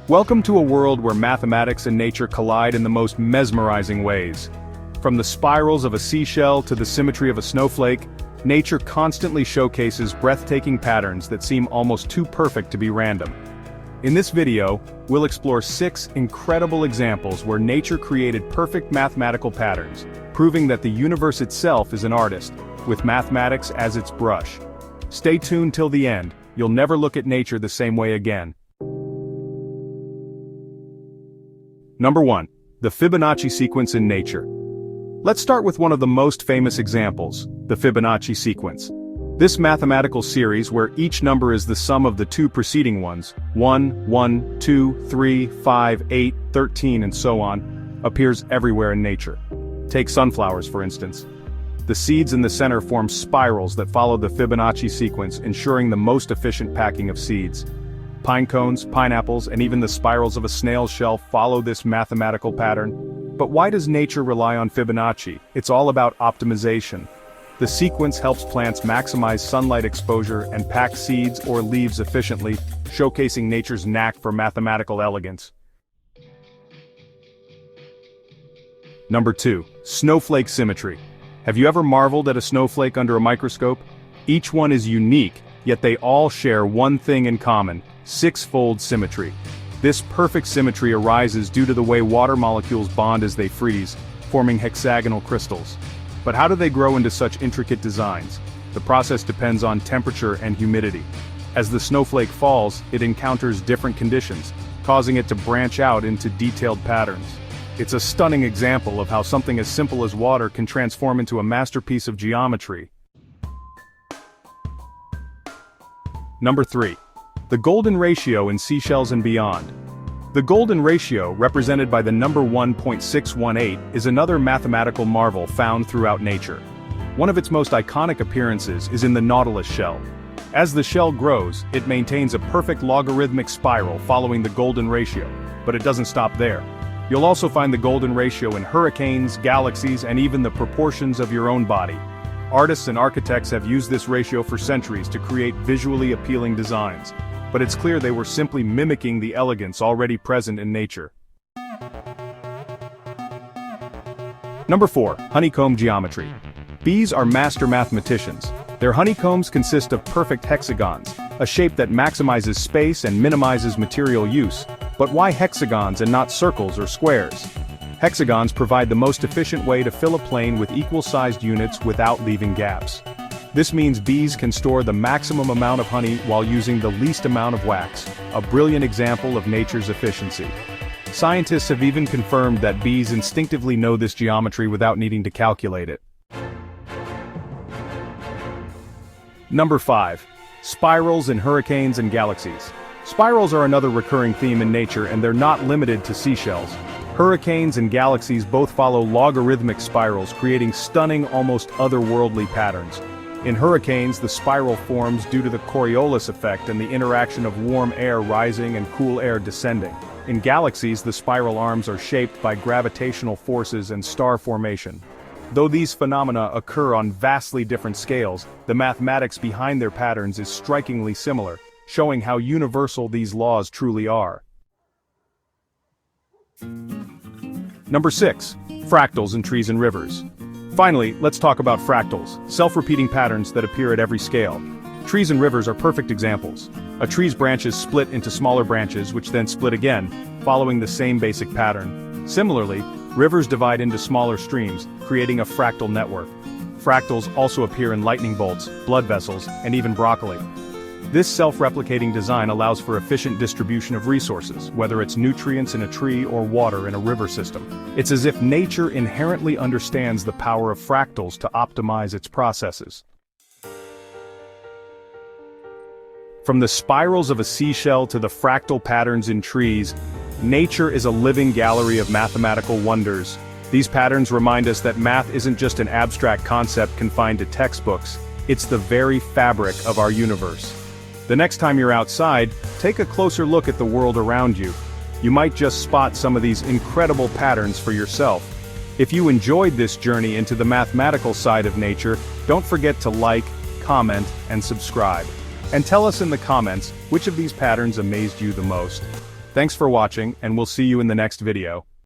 Welcome to a world where mathematics and nature collide in the most mesmerizing ways. From the spirals of a seashell to the symmetry of a snowflake, nature constantly showcases breathtaking patterns that seem almost too perfect to be random. In this video, we'll explore 6 incredible examples where nature created perfect mathematical patterns, proving that the universe itself is an artist, with mathematics as its brush. Stay tuned till the end, you'll never look at nature the same way again. Number 1. The Fibonacci sequence in nature. Let's start with one of the most famous examples, the Fibonacci sequence. This mathematical series where each number is the sum of the two preceding ones, 1, 1, 2, 3, 5, 8, 13 and so on, appears everywhere in nature. Take sunflowers for instance. The seeds in the center form spirals that follow the Fibonacci sequence, ensuring the most efficient packing of seeds. Pine cones, pineapples, and even the spirals of a snail's shell follow this mathematical pattern. But why does nature rely on Fibonacci? It's all about optimization. The sequence helps plants maximize sunlight exposure and pack seeds or leaves efficiently, showcasing nature's knack for mathematical elegance. Number 2. Snowflake symmetry. Have you ever marveled at a snowflake under a microscope? Each one is unique, yet they all share one thing in common: six-fold symmetry. This perfect symmetry arises due to the way water molecules bond as they freeze, forming hexagonal crystals. But how do they grow into such intricate designs? The process depends on temperature and humidity. As the snowflake falls, it encounters different conditions, causing it to branch out into detailed patterns. It's a stunning example of how something as simple as water can transform into a masterpiece of geometry. Number 3. The golden ratio in Seashells and beyond. The golden ratio, represented by the number 1.618, is another mathematical marvel found throughout nature. One of its most iconic appearances is in the nautilus shell. As the shell grows, it maintains a perfect logarithmic spiral following the golden ratio, but it doesn't stop there. You'll also find the golden ratio in hurricanes, galaxies, and even the proportions of your own body. Artists and architects have used this ratio for centuries to create visually appealing designs, but it's clear they were simply mimicking the elegance already present in nature. Number 4. Honeycomb geometry. Bees are master mathematicians. Their honeycombs consist of perfect hexagons, a shape that maximizes space and minimizes material use. But why hexagons and not circles or squares? Hexagons provide the most efficient way to fill a plane with equal-sized units without leaving gaps. This means bees can store the maximum amount of honey while using the least amount of wax, a brilliant example of nature's efficiency. Scientists have even confirmed that bees instinctively know this geometry without needing to calculate it. Number 5. Spirals in hurricanes and galaxies. Spirals are another recurring theme in nature, and they're not limited to seashells. Hurricanes and galaxies both follow logarithmic spirals, creating stunning, almost otherworldly patterns. In hurricanes, the spiral forms due to the Coriolis effect and the interaction of warm air rising and cool air descending. In galaxies, the spiral arms are shaped by gravitational forces and star formation. Though these phenomena occur on vastly different scales, the mathematics behind their patterns is strikingly similar, showing how universal these laws truly are. Number 6. Fractals in trees and rivers. Finally, let's talk about fractals, self-repeating patterns that appear at every scale. Trees and rivers are perfect examples. A tree's branches split into smaller branches which then split again, following the same basic pattern. Similarly, rivers divide into smaller streams, creating a fractal network. Fractals also appear in lightning bolts, blood vessels, and even broccoli. This self-replicating design allows for efficient distribution of resources, whether it's nutrients in a tree or water in a river system. It's as if nature inherently understands the power of fractals to optimize its processes. From the spirals of a seashell to the fractal patterns in trees, nature is a living gallery of mathematical wonders. These patterns remind us that math isn't just an abstract concept confined to textbooks, it's the very fabric of our universe. The next time you're outside, take a closer look at the world around you. You might just spot some of these incredible patterns for yourself. If you enjoyed this journey into the mathematical side of nature, don't forget to like, comment, and subscribe. And tell us in the comments which of these patterns amazed you the most. Thanks for watching, and we'll see you in the next video.